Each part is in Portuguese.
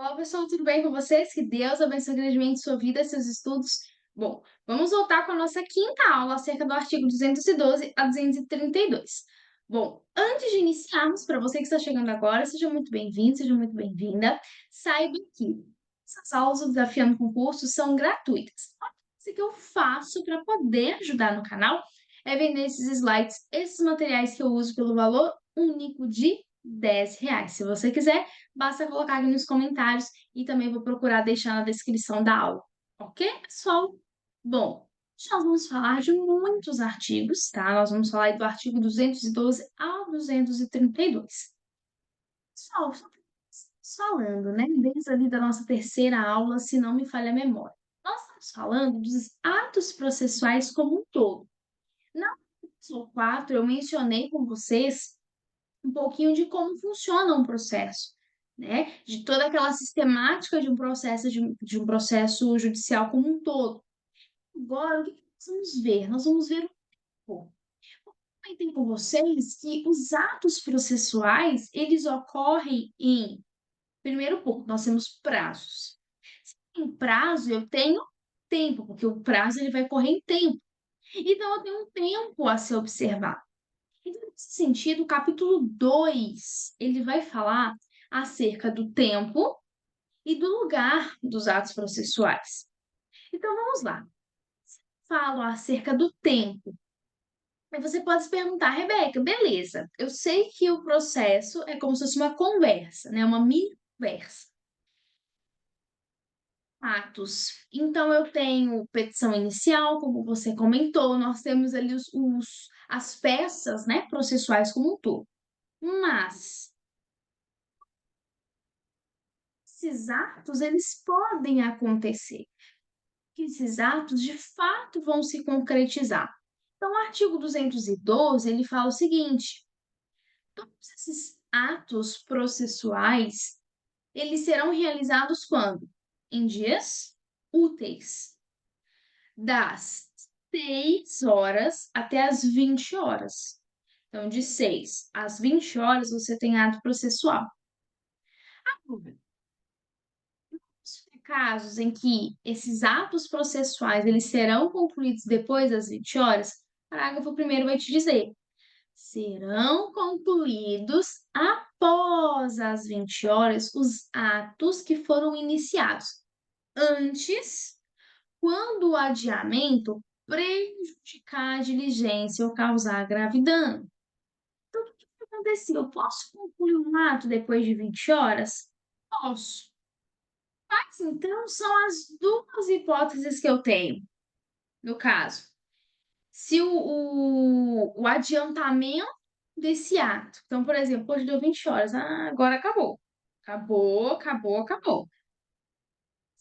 Olá, pessoal, tudo bem com vocês? Que Deus abençoe grandemente sua vida e seus estudos. Bom, vamos voltar com a nossa quinta aula acerca do artigo 212 a 232. Bom, antes de iniciarmos, para você que está chegando agora, seja muito bem-vindo, seja muito bem-vinda. Saiba que essas aulas do Desafiando Concurso são gratuitas. A coisa que eu faço para poder ajudar no canal é vender esses slides, esses materiais que eu uso pelo valor único de R$ 10. Se você quiser, basta colocar aqui nos comentários e também vou procurar deixar na descrição da aula. Ok, pessoal? Bom, hoje nós vamos falar de muitos artigos, tá? Nós vamos falar do artigo 212 ao 232. Pessoal, estamos falando, né, desde ali da nossa terceira aula, se não me falha a memória. Nós estamos falando dos atos processuais como um todo. Na aula 4, eu mencionei com vocês um pouquinho de como funciona um processo, né? De toda aquela sistemática de um processo judicial como um todo. Agora, o que nós vamos ver? Nós vamos ver um pouco. Comentei com vocês que os atos processuais, eles ocorrem em, primeiro ponto, nós temos prazos. Se tem prazo, eu tenho tempo, porque o prazo ele vai correr em tempo. Então, eu tenho um tempo a ser observado. Então, nesse sentido, o capítulo 2 ele vai falar acerca do tempo e do lugar dos atos processuais. Então, vamos lá. Falo acerca do tempo. Aí você pode se perguntar, Rebeca, beleza, eu sei que o processo é como se fosse uma conversa, né? Uma mini conversa. Atos. Então, eu tenho petição inicial, como você comentou, nós temos ali as peças, né, processuais como um todo. Mas esses atos, eles podem acontecer, que esses atos de fato vão se concretizar. Então, o artigo 212, ele fala o seguinte: todos esses atos processuais, eles serão realizados quando? Em dias úteis, das 6 horas até as 20 horas. Então, de 6 às 20 horas, você tem ato processual. Agora, casos em que esses atos processuais eles serão concluídos depois das 20 horas, o parágrafo primeiro vai te dizer: serão concluídos após as 20 horas os atos que foram iniciados antes, quando o adiamento prejudicar a diligência ou causar grave dano. Então, o que aconteceu? Eu posso concluir um ato depois de 20 horas? Posso. Mas então são as duas hipóteses que eu tenho, no caso. Se o adiantamento desse ato. Então, por exemplo, hoje deu 20 horas. Ah, agora acabou. Acabou, acabou, acabou.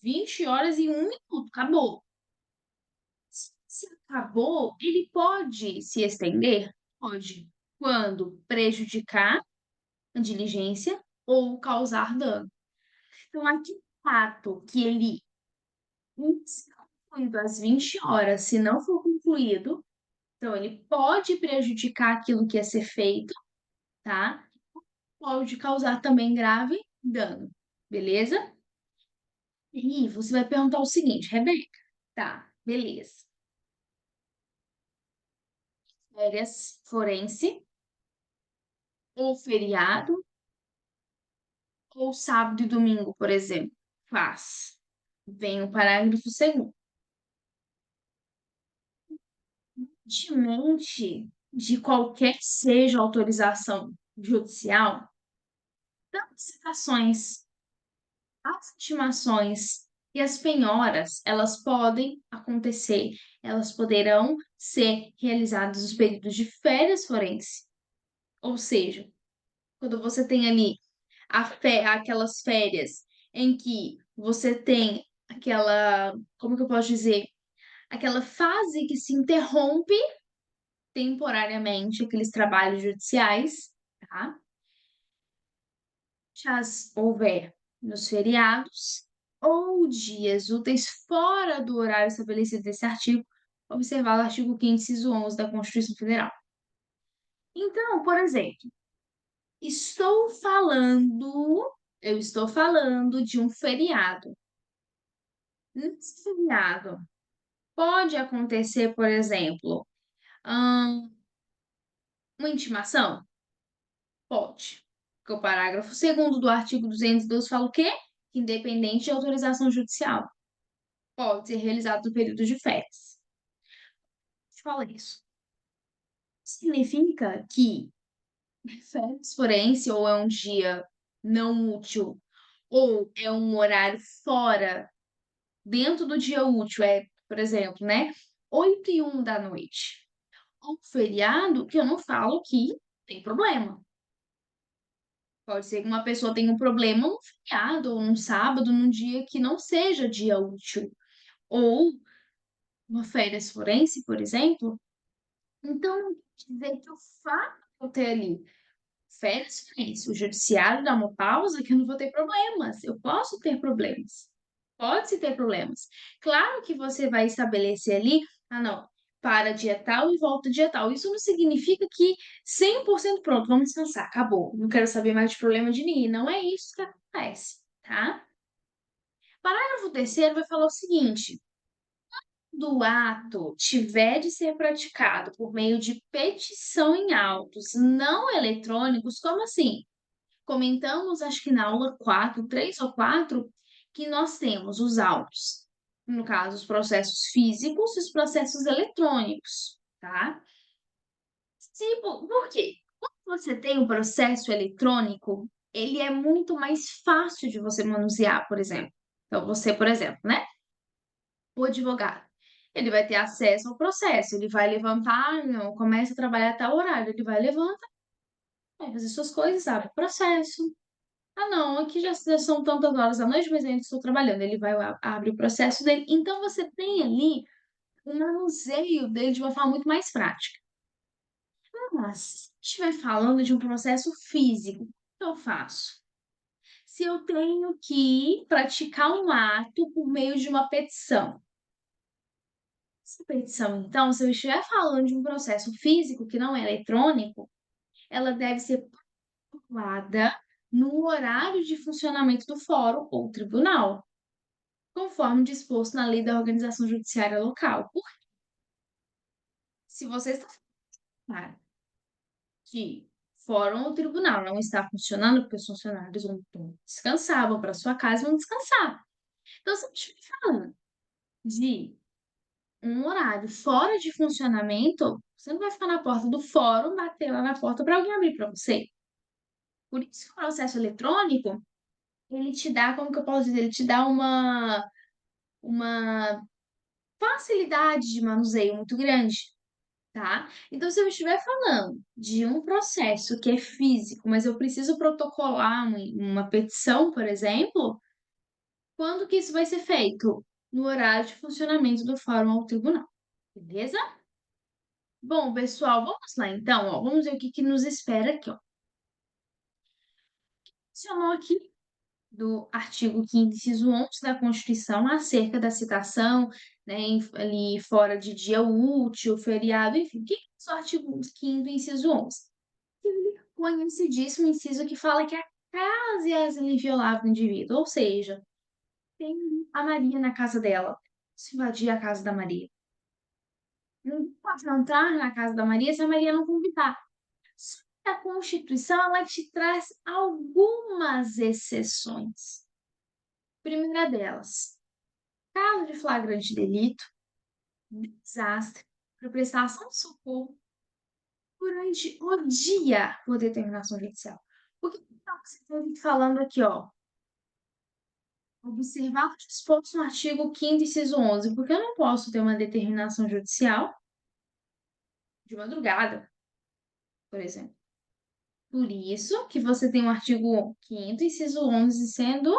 20 horas e 1 minuto, acabou. Se acabou, ele pode se estender? Pode. Quando prejudicar a diligência ou causar dano. Então, aqui o fato que ele se concluído às 20 horas, se não for concluído, então ele pode prejudicar aquilo que ia ser feito, tá? Pode causar também grave dano, beleza? E você vai perguntar o seguinte, Rebeca, tá, beleza. Férias forense, ou feriado, ou sábado e domingo, por exemplo, faz. Vem o parágrafo segundo. Independentemente de qualquer que seja a autorização judicial, tantas citações, as estimações e as penhoras, elas podem acontecer, elas poderão ser realizadas nos períodos de férias forense. Ou seja, quando você tem ali aquelas férias em que você tem aquela, como que eu posso dizer, aquela fase que se interrompe temporariamente aqueles trabalhos judiciais, tá? Já houver nos feriados ou dias úteis fora do horário estabelecido nesse artigo, observar o artigo 5º, inciso 11 da Constituição Federal. Então, por exemplo, estou falando Eu estou falando de um feriado. Nesse feriado, pode acontecer, por exemplo, uma intimação? Pode. Porque o parágrafo segundo do artigo 212 fala o quê? Que independente de autorização judicial, pode ser realizado no período de férias. Fala isso. Significa que férias forense ou é um dia não útil, ou é um horário fora, dentro do dia útil, por exemplo, né? 8h01 da noite. Ou feriado, que eu não falo que tem problema. Pode ser que uma pessoa tenha um problema num feriado, ou num sábado, num dia que não seja dia útil. Ou uma férias forense, por exemplo. Então, não quer dizer que o fato de eu ter ali férias forense, o judiciário dá uma pausa que eu não vou ter problemas. Eu posso ter problemas. Pode-se ter problemas. Claro que você vai estabelecer ali, ah, não, para dia tal e volta dia tal. Isso não significa que 100% pronto, vamos descansar, acabou. Não quero saber mais de problema de ninguém. Não é isso que acontece, tá? Parágrafo terceiro vai falar o seguinte: do ato tiver de ser praticado por meio de petição em autos não eletrônicos, como assim? Comentamos, acho que na aula 4, 3 ou 4, que nós temos os autos, no caso, os processos físicos e os processos eletrônicos, tá? Por quê? Quando você tem um processo eletrônico, ele é muito mais fácil de você manusear, por exemplo. Então, você, por exemplo, né? O advogado, ele vai ter acesso ao processo, ele vai levantar, não, começa a trabalhar a tal horário, ele vai levantar, vai fazer suas coisas, abre o processo. Ah, não, aqui já são tantas horas da noite, mas ainda estou trabalhando. Ele vai, abre o processo dele. Então, você tem ali o manuseio dele de uma forma muito mais prática. Mas, se estiver falando de um processo físico, o que eu faço? Se eu tenho que praticar um ato por meio de uma petição. Essa petição, então, se eu estiver falando de um processo físico que não é eletrônico, ela deve ser protocolada no horário de funcionamento do fórum ou tribunal, conforme disposto na lei da organização judiciária local. Se você está falando que fórum ou tribunal não está funcionando, porque os funcionários vão descansar, vão para sua casa e vão descansar. Então, se eu estiver falando de um horário fora de funcionamento, você não vai ficar na porta do fórum, bater lá na porta para alguém abrir para você. Por isso que o processo eletrônico, ele te dá, como que eu posso dizer, ele te dá uma facilidade de manuseio muito grande, tá? Então, se eu estiver falando de um processo que é físico, mas eu preciso protocolar uma petição, por exemplo, quando que isso vai ser feito? No horário de funcionamento do fórum ou tribunal, beleza? Bom, pessoal, vamos lá então, ó, vamos ver o que que nos espera aqui, ó. Mencionou aqui do artigo 5º, inciso 11 da Constituição, acerca da citação, né, ali fora de dia útil, feriado, enfim, o que é o artigo 5º, inciso 11? Aquele conhecidíssimo inciso que fala que a casa é as inviolável do indivíduo, ou seja, tem a Maria na casa dela, se invadir a casa da Maria. Não pode entrar na casa da Maria se a Maria não convidar. Só que a Constituição, ela te traz algumas exceções. Primeira delas, caso de flagrante delito, desastre, para prestação de socorro durante o dia por determinação judicial. O que então, você está falando aqui, ó? Observar o disposto no artigo 5º, inciso 11, porque eu não posso ter uma determinação judicial de madrugada, por exemplo. Por isso que você tem o artigo 5º, inciso 11 sendo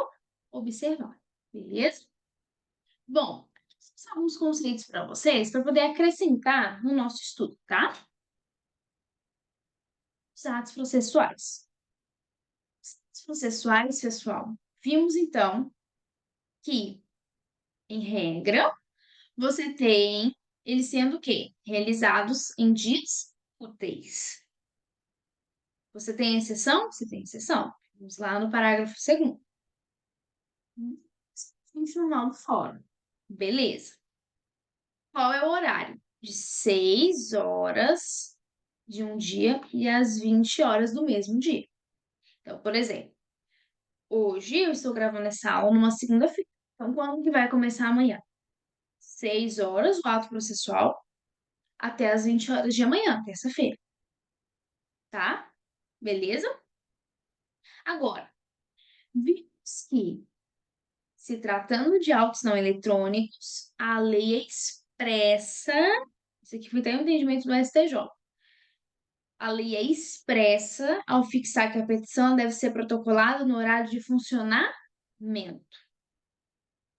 observado, beleza? Bom, são alguns conceitos para vocês, para poder acrescentar no nosso estudo, tá? Os atos processuais. Os atos processuais, pessoal, vimos então que, em regra, você tem eles sendo o quê? Realizados em dias úteis. Você tem exceção? Você tem exceção. Vamos lá no parágrafo segundo. Expediente normal do fórum. Beleza. Qual é o horário? De 6 horas de um dia e às 20 horas do mesmo dia. Então, por exemplo, hoje eu estou gravando essa aula numa segunda-feira. Então, quando que vai começar amanhã? 6 horas o ato processual até às 20 horas de amanhã, terça-feira, tá? Beleza? Agora, vimos que, se tratando de autos não eletrônicos, a lei é expressa. Isso aqui foi até um entendimento do STJ. A lei é expressa ao fixar que a petição deve ser protocolada no horário de funcionamento.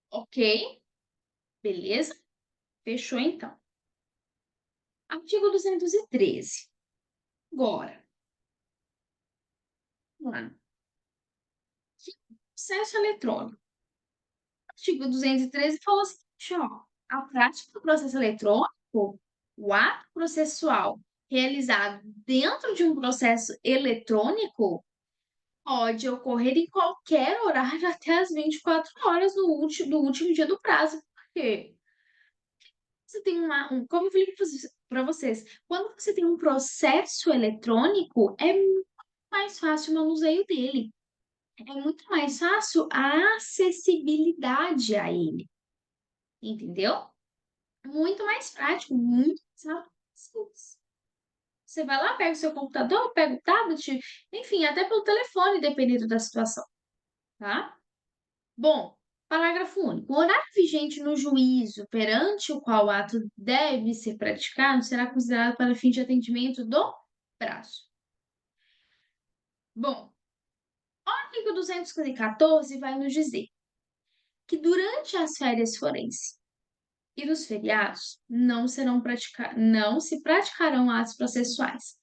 Ok? Beleza? Fechou então. Artigo 213. Agora, vamos lá. Processo eletrônico. Artigo 213 falou o seguinte, ó, a prática do processo eletrônico, o ato processual realizado dentro de um processo eletrônico pode ocorrer em qualquer horário até as 24 horas do último dia do prazo. Por quê? Você tem como eu falei para vocês, quando você tem um processo eletrônico, é muito mais fácil o manuseio dele. É muito mais fácil a acessibilidade a ele, entendeu? Muito mais prático, muito mais rápido. Simples. Você vai lá, pega o seu computador, pega o tablet, enfim, até pelo telefone, dependendo da situação, tá? Bom, parágrafo único. O horário vigente no juízo perante o qual o ato deve ser praticado será considerado para fim de atendimento do prazo. Bom, o artigo 214 vai nos dizer que durante as férias forenses e nos feriados não se praticarão atos processuais.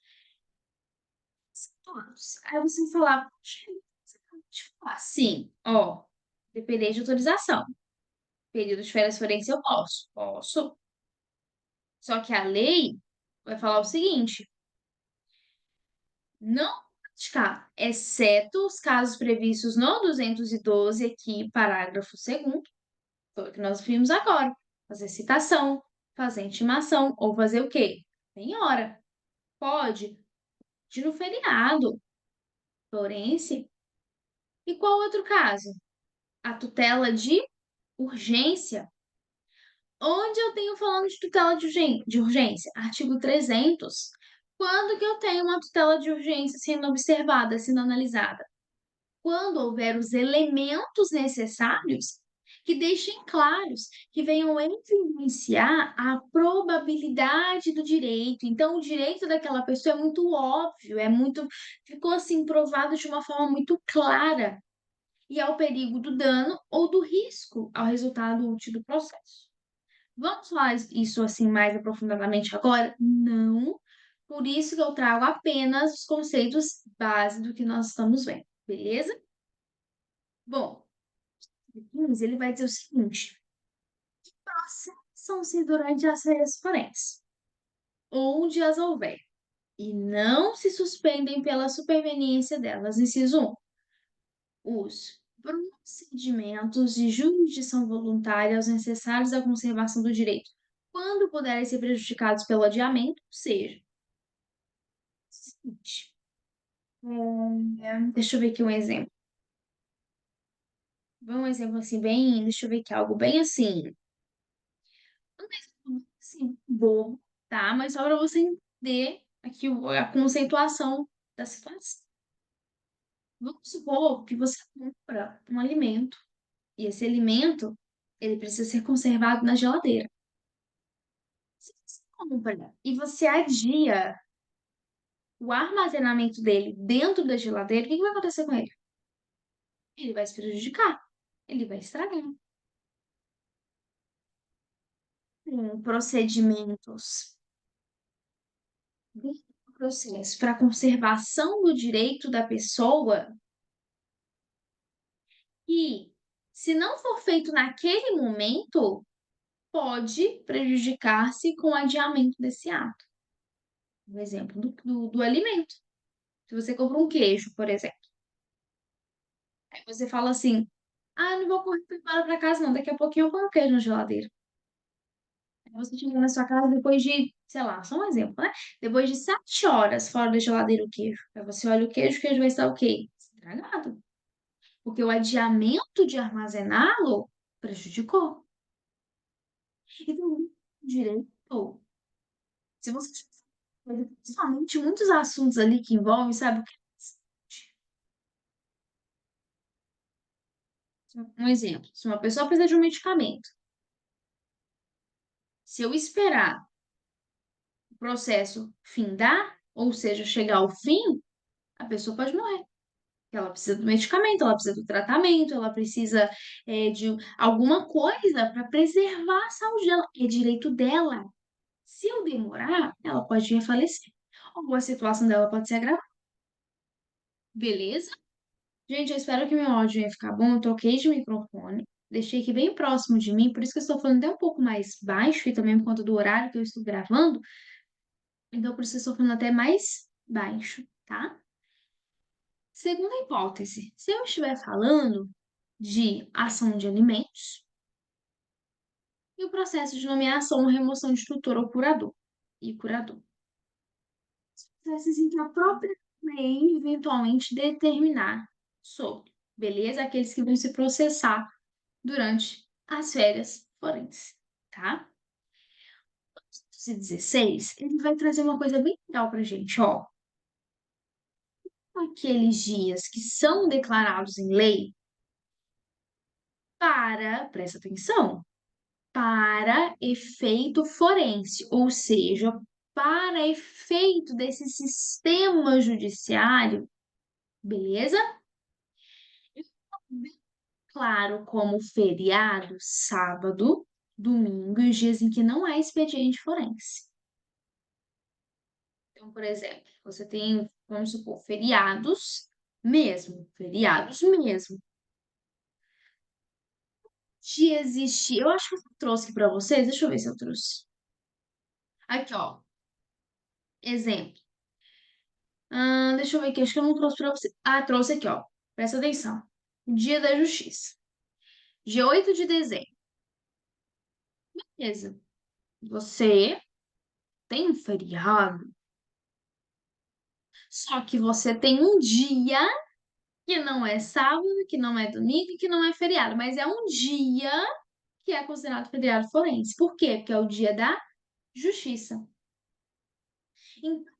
Aí você vai falar, "Poxa, você acabou de falar." Sim, ó, depender de autorização. Período de férias forense eu posso. Posso. Só que a lei vai falar o seguinte: não praticar, exceto os casos previstos no 212 aqui, parágrafo 2º, foi o que nós vimos agora. Fazer citação, fazer intimação, ou fazer o quê? Tem hora. Pode, de no feriado, forense. E qual outro caso? A tutela de urgência. Onde eu tenho falando de tutela de urgência? Artigo 300. Quando que eu tenho uma tutela de urgência sendo observada, sendo analisada? Quando houver os elementos necessários que deixem claros, que venham evidenciar a probabilidade do direito. Então, o direito daquela pessoa é muito óbvio, ficou assim provado de uma forma muito clara, e ao perigo do dano ou do risco ao resultado útil do processo. Vamos falar isso assim mais aprofundadamente agora? Não. Por isso que eu trago apenas os conceitos base do que nós estamos vendo, beleza? Bom, o 15 ele vai dizer o seguinte: processam-se durante as férias forenses, onde as houver, e não se suspendem pela superveniência delas. Inciso 1. Os procedimentos de jurisdição voluntária os necessários à conservação do direito, quando puderem ser prejudicados pelo adiamento, seja. Seguinte, deixa eu ver aqui um exemplo. Um exemplo assim, bem. Deixa eu ver aqui, algo bem assim. Um exemplo assim, bobo, tá? Mas só para você entender aqui a conceituação da situação. Vamos supor que você compra um alimento. E esse alimento, ele precisa ser conservado na geladeira. Se você compra e você adia o armazenamento dele dentro da geladeira, o que que vai acontecer com ele? Ele vai se prejudicar, ele vai estragar. Tem procedimentos dentro do processo para conservação do direito da pessoa e, se não for feito naquele momento, pode prejudicar-se com o adiamento desse ato. Um exemplo do alimento. Se você compra um queijo, por exemplo, Você fala assim: "Ah, eu não vou correr embora pra casa não, daqui a pouquinho eu ponho o queijo na geladeira". Aí você chega na sua casa depois de, sei lá, só um exemplo, né, depois de 7 horas fora da geladeira o queijo. Aí você olha o queijo vai estar o quê? Estragado, porque o adiamento de armazená-lo prejudicou. Então, direito, se você principalmente muitos assuntos ali que envolvem, sabe, um exemplo, se uma pessoa precisa de um medicamento, se eu esperar o processo findar, ou seja, chegar ao fim, a pessoa pode morrer. Ela precisa do medicamento, ela precisa do tratamento, ela precisa, de alguma coisa para preservar a saúde dela, é direito dela. Se eu demorar, ela pode vir a falecer, ou a situação dela pode se agravar, beleza? Gente, eu espero que meu áudio ia ficar bom. Eu troquei de microfone, deixei aqui bem próximo de mim, por isso que eu estou falando até um pouco mais baixo e também por conta do horário que eu estou gravando, então por isso eu estou falando até mais baixo, tá? Segunda hipótese, se eu estiver falando de ação de alimentos e o processo de nomeação ou remoção de tutor ou curador e curador. Processos em que a própria lei eventualmente determinar sobre, beleza? Aqueles que vão se processar durante as férias forenses, tá? 16, ele vai trazer uma coisa bem legal pra gente, ó. Aqueles dias que são declarados em lei para, presta atenção, para efeito forense, ou seja, para efeito desse sistema judiciário, beleza? Claro, como feriado, sábado, domingo e os dias em que não há expediente forense. Então, por exemplo, você tem, vamos supor, feriados mesmo, de existir. Eu acho que eu trouxe aqui para vocês, deixa eu ver se eu trouxe. Aqui, ó, exemplo. Deixa eu ver aqui, acho que eu não trouxe para você. Ah, trouxe aqui, ó. Presta atenção. Dia da Justiça. Dia 8 de dezembro. Beleza. Você tem um feriado, só que você tem um dia que não é sábado, que não é domingo, que não é feriado, mas é um dia que é considerado feriado forense. Por quê? Porque é o dia da justiça. Então,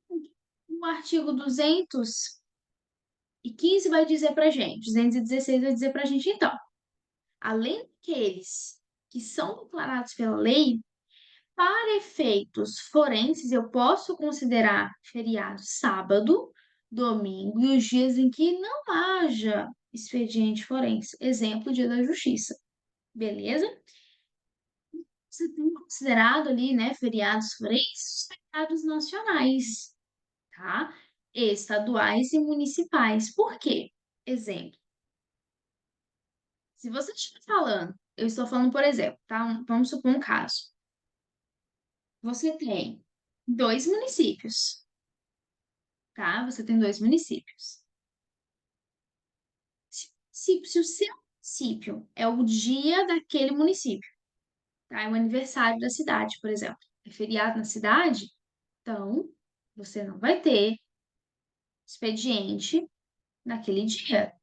o artigo 215 vai dizer pra gente, 216 vai dizer pra gente, então, além daqueles que são declarados pela lei, para efeitos forenses, eu posso considerar feriado sábado, domingo e os dias em que não haja expediente forense. Exemplo, dia da justiça. Beleza? Você tem considerado ali, né, feriados forenses, os feriados nacionais, tá? Estaduais e municipais. Por quê? Exemplo, se você estiver falando, eu estou falando, por exemplo, tá? Vamos supor um caso. Você tem 2 municípios, tá? Você tem 2 municípios. Se o seu município é o dia daquele município, tá? É o aniversário da cidade, por exemplo. É feriado na cidade, então você não vai ter expediente naquele dia.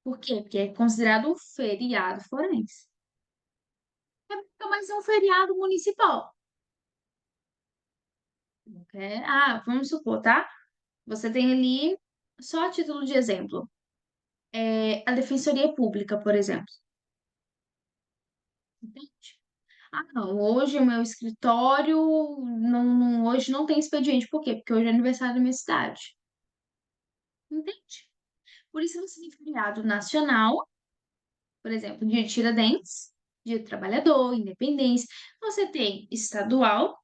Por quê? Porque é considerado um feriado forense. Mas é um feriado municipal. Vamos supor, tá? Você tem ali, só a título de exemplo, a Defensoria Pública, por exemplo. Entende? Não, hoje o meu escritório, hoje não tem expediente. Por quê? Porque hoje é aniversário da minha cidade. Entende? Por isso você tem feriado nacional, por exemplo, dia de Tiradentes, dia do trabalhador, independência. Você tem estadual,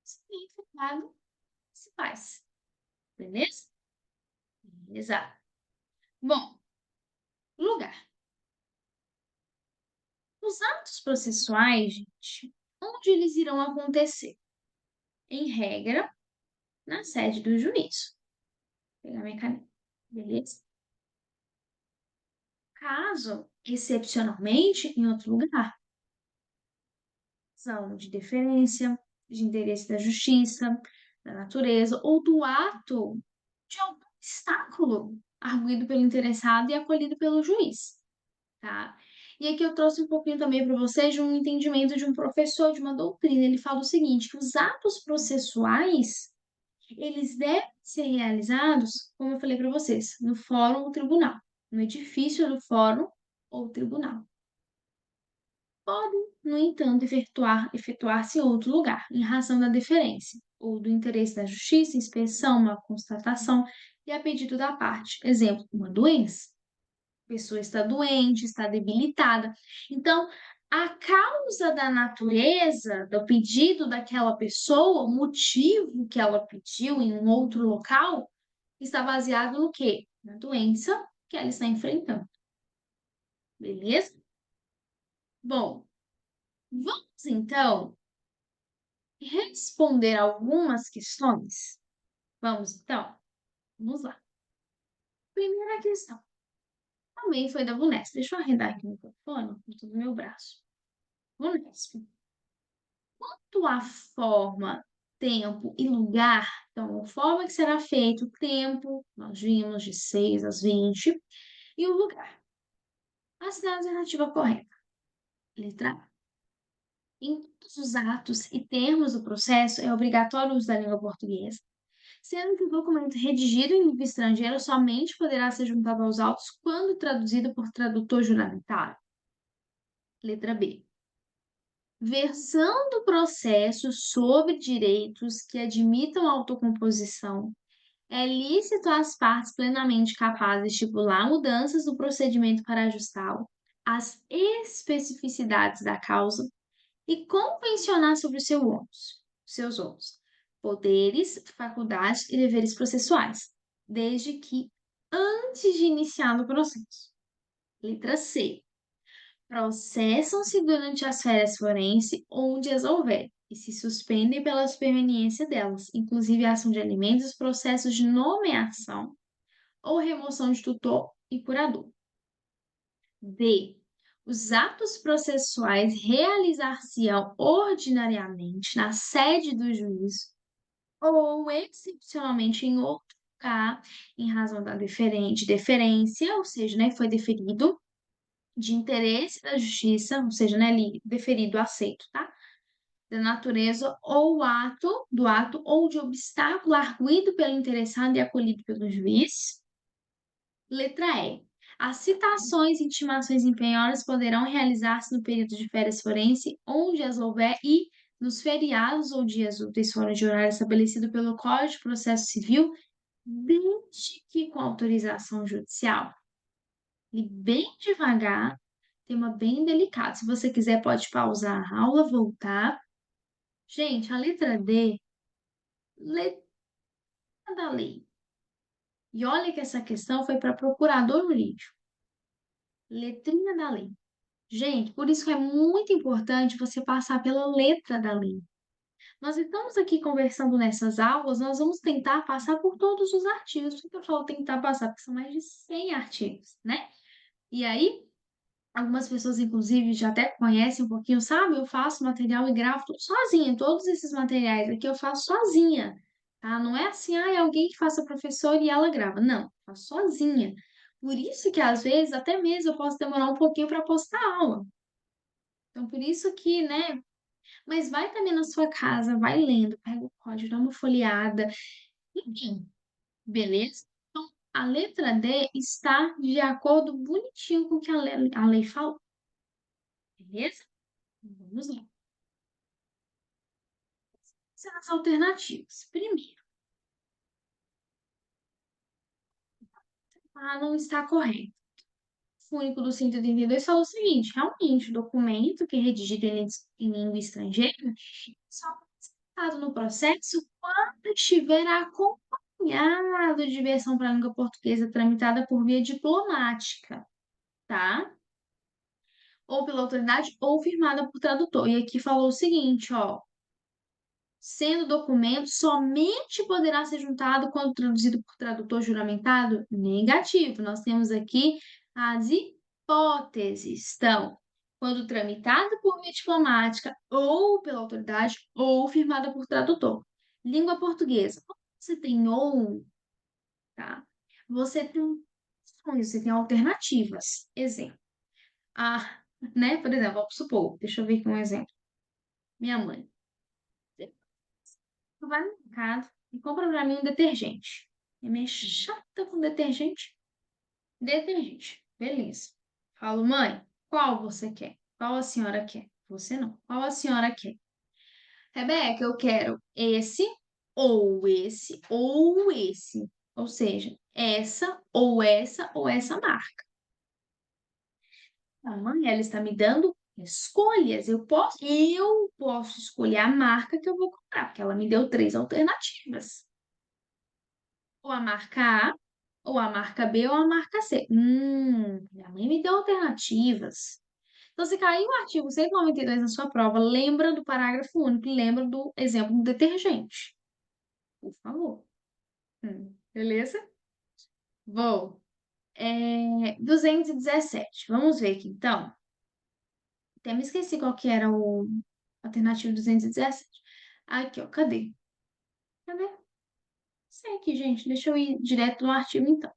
você tem feriado municipais. Beleza? Exato. Bom, lugar. Os atos processuais, gente, onde eles irão acontecer? Em regra, na sede do juízo. Vou pegar minha caneta. Beleza? Caso, excepcionalmente, em outro lugar. Razão de deferência, de interesse da justiça, da natureza ou do ato de algum obstáculo arguido pelo interessado e acolhido pelo juiz, tá? E aqui eu trouxe um pouquinho também para vocês de um entendimento de um professor de uma doutrina. Ele fala o seguinte, que os atos processuais, eles devem ser realizados, como eu falei para vocês, no fórum ou tribunal, no edifício do fórum ou tribunal. Podem, no entanto, efetuar-se em outro lugar, em razão da deferência, ou do interesse da justiça, inspeção, uma constatação e a pedido da parte. Exemplo, uma doença. A pessoa está doente, está debilitada. Então, a causa da natureza do pedido daquela pessoa, o motivo que ela pediu em um outro local, está baseado no quê? Na doença que ela está enfrentando. Beleza? Bom, vamos então responder algumas questões? Vamos então? Vamos lá. Primeira questão. Também foi da VUNESP. Deixa eu arredar aqui o microfone, do meu braço. VUNESP. Quanto à forma, tempo e lugar, então, a forma que será feito, o tempo, nós vimos de 6 às 20, e o lugar. A cidade alternativa correta. Letra A. Em todos os atos e termos do processo, é obrigatório o uso da língua portuguesa, sendo que o documento redigido em língua estrangeira somente poderá ser juntado aos autos quando traduzido por tradutor juramentado. Letra B. Versão do processo sobre direitos que admitam autocomposição. É lícito às partes plenamente capazes de estipular mudanças no procedimento para ajustá-lo às especificidades da causa e convencionar sobre seus ônus, poderes, faculdades e deveres processuais, desde que antes de iniciar o processo. Letra C. Processam-se durante as férias forense, onde as houver, e se suspendem pela superveniência delas, inclusive a ação de alimentos, processos de nomeação ou remoção de tutor e curador. D. Os atos processuais realizar-se-ão ordinariamente na sede do juízo ou excepcionalmente em outro lugar, em razão da deferência, ou seja, né, foi deferido, de interesse da justiça, ou seja, né, ali, deferido, aceito, tá? Da natureza ou do ato ou de obstáculo arguido pelo interessado e acolhido pelo juiz. Letra E. As citações, intimações e penhoras poderão realizar-se no período de férias forense, onde as houver, e nos feriados ou dias úteis fora de horário estabelecido pelo Código de Processo Civil, desde que com autorização judicial. E bem devagar, tema bem delicado. Se você quiser, pode pausar a aula, voltar. Gente, a letra D, letra da lei. E olha que essa questão foi para procurador jurídico. Letrinha da lei. Gente, por isso que é muito importante você passar pela letra da lei. Nós estamos aqui conversando nessas aulas, nós vamos tentar passar por todos os artigos. Por que eu falo tentar passar? Porque são mais de 100 artigos, né? E aí, algumas pessoas, inclusive, já até conhecem um pouquinho, sabe? Eu faço material e gravo tudo sozinha. Todos esses materiais aqui eu faço sozinha, tá? Não é assim, ah, é alguém que faça professor e ela grava. Não, eu faço sozinha. Por isso que, às vezes, até mesmo eu posso demorar um pouquinho para postar aula. Então, por isso que, né? Mas vai também na sua casa, vai lendo, pega o código, dá uma folheada. Enfim, beleza? Então, a letra D está de acordo bonitinho com o que a lei falou. Beleza? Vamos lá. São as alternativas. Primeiro, não está correto. O único do 132 falou o seguinte: realmente, o documento que é redigido em língua estrangeira só é apresentado no processo quando estiver acompanhado de versão para a língua portuguesa tramitada por via diplomática, tá? Ou pela autoridade ou firmada por tradutor. E aqui falou o seguinte, ó: sendo documento, somente poderá ser juntado quando traduzido por tradutor juramentado? Negativo. Nós temos aqui a de hipóteses estão quando tramitada por via diplomática ou pela autoridade ou firmada por tradutor. Língua portuguesa. Quando você tem ou, tá? Você tem opções, você tem alternativas. Exemplo. Ah, né? Por exemplo, vamos supor, deixa eu ver aqui um exemplo. Minha mãe. Vai no mercado e compra pra mim um detergente. É meio chata com detergente. Detergente. Beleza. Falo, mãe, qual você quer? Qual a senhora quer? Você não. Qual a senhora quer? Rebeca, eu quero esse ou esse. Ou seja, essa ou essa marca. A mãe, ela está me dando escolhas. Eu posso escolher a marca que eu vou comprar, porque ela me deu três alternativas. Ou a marca A, ou a marca B, ou a marca C. Minha mãe me deu alternativas. Então, se cair o artigo 192 na sua prova, lembra do parágrafo único e lembra do exemplo do detergente. Por favor. Beleza? Vou. 217. Vamos ver aqui, então. Até me esqueci qual que era o alternativo 217. Aqui, ó. Cadê? Cadê? Sei aqui, gente. Deixa eu ir direto no artigo, então.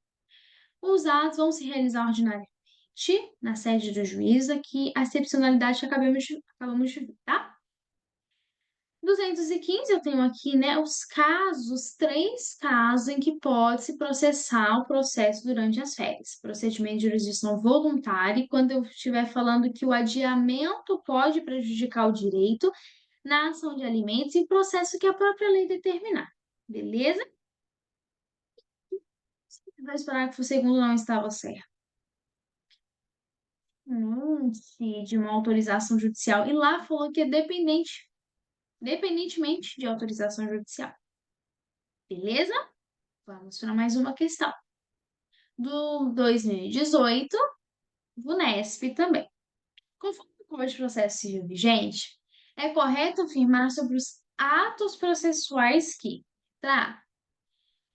Os atos vão se realizar ordinariamente na sede do juiz, aqui a excepcionalidade que acabamos de ver, tá? 215, eu tenho aqui, né, os três casos em que pode-se processar o processo durante as férias. Procedimento de jurisdição voluntária, e quando eu estiver falando que o adiamento pode prejudicar o direito na ação de alimentos e processo que a própria lei determinar. Beleza? Dois parágrafo segundo não estava certo. De uma autorização judicial. E lá falou que é dependentemente de autorização judicial. Beleza? Vamos para mais uma questão. Do 2018, VUNESP também. Conforme o Código de Processo Civil vigente, é correto afirmar sobre os atos processuais que, tá?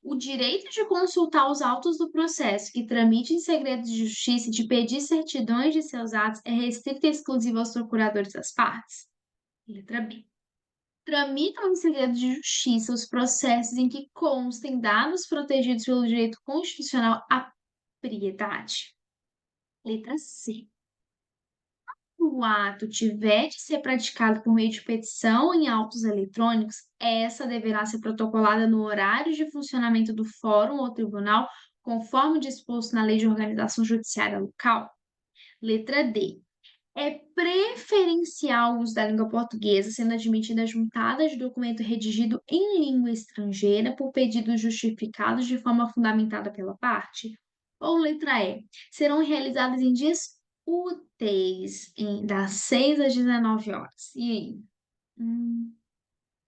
O direito de consultar os autos do processo que tramite em segredo de justiça e de pedir certidões de seus atos é restrito e exclusivo aos procuradores das partes. Letra B. Tramitam em segredo de justiça os processos em que constem dados protegidos pelo direito constitucional à propriedade. Letra C. O ato tiver de ser praticado por meio de petição em autos eletrônicos, essa deverá ser protocolada no horário de funcionamento do fórum ou tribunal, conforme disposto na Lei de Organização Judiciária Local. Letra D. É preferencial o uso da língua portuguesa, sendo admitida a juntada de documento redigido em língua estrangeira por pedidos justificados de forma fundamentada pela parte? Ou letra E. Serão realizadas em dias úteis, das 6 às 19 horas. E aí?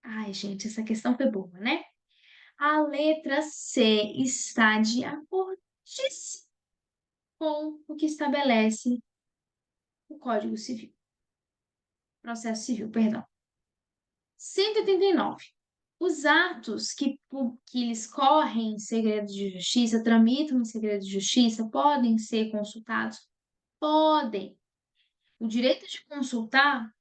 Ai, gente, essa questão foi boa, né? A letra C está de acordo com o que estabelece o Código Civil. Processo Civil, perdão. 189. Os atos que eles correm em segredo de justiça, tramitam em segredo de justiça, podem ser consultados? Podem. O direito de consultar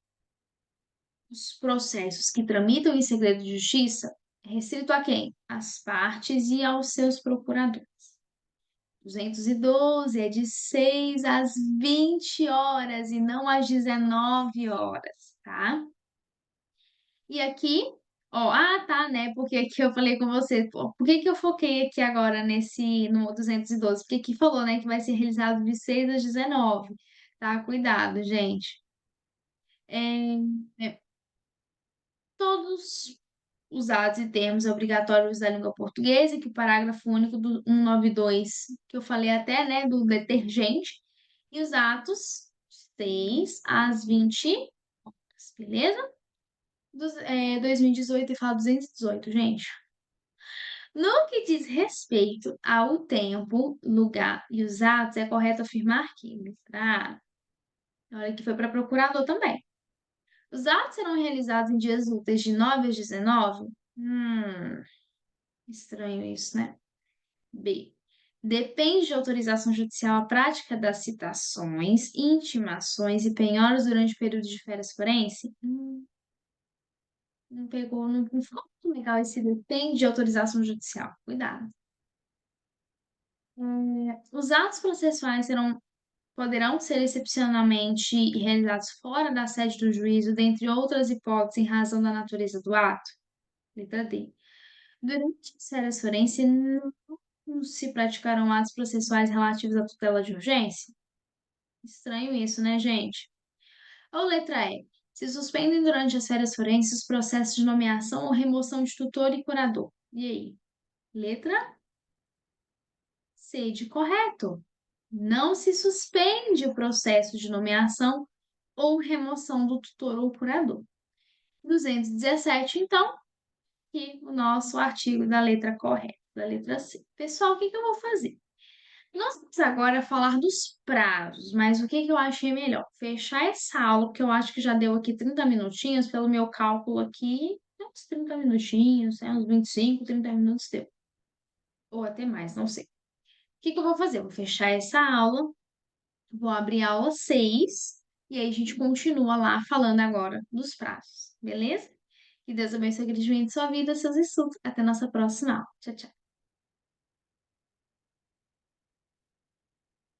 os processos que tramitam em segredo de justiça é restrito a quem? Às partes e aos seus procuradores. 212 é de 6 às 20 horas e não às 19 horas, tá? E aqui, ó, tá, né? Porque aqui eu falei com você, pô, por que que eu foquei aqui agora no 212? Porque aqui falou, né, que vai ser realizado de 6 às 19, tá? Cuidado, gente. É, todos os atos e termos obrigatórios da língua portuguesa, que o parágrafo único do 192, que eu falei até, né, do detergente, e os atos 6 às 20 horas, beleza? 2018 e fala 218, gente. No que diz respeito ao tempo, lugar e os atos, é correto afirmar que, letra A, olha que foi para procurador também. Os atos serão realizados em dias úteis de 9 às 19? Estranho isso, né? B. Depende de autorização judicial a prática das citações, intimações e penhoras durante o período de férias forense? Não pegou, não ficou muito legal esse depende de autorização judicial. Cuidado. Os atos processuais poderão ser excepcionalmente realizados fora da sede do juízo, dentre outras hipóteses, em razão da natureza do ato? Letra D. Durante as férias forenses, não se praticarão atos processuais relativos à tutela de urgência? Estranho isso, né, gente? Ou letra E. Se suspendem durante as férias forenses os processos de nomeação ou remoção de tutor e curador. E aí? Letra C de correto. Não se suspende o processo de nomeação ou remoção do tutor ou curador. 217, então, e o nosso artigo da letra correta, da letra C. Pessoal, o que eu vou fazer? Nós vamos agora falar dos prazos, mas o que eu achei melhor? Fechar essa aula, porque eu acho que já deu aqui 30 minutinhos, pelo meu cálculo aqui, uns 30 minutinhos, né? Uns 25, 30 minutos deu. Ou até mais, não sei. O que eu vou fazer? Eu vou fechar essa aula, vou abrir a aula 6 e aí a gente continua lá falando agora dos prazos, beleza? Que Deus abençoe grandemente sua vida, seus estudos. Até a nossa próxima aula. Tchau, tchau.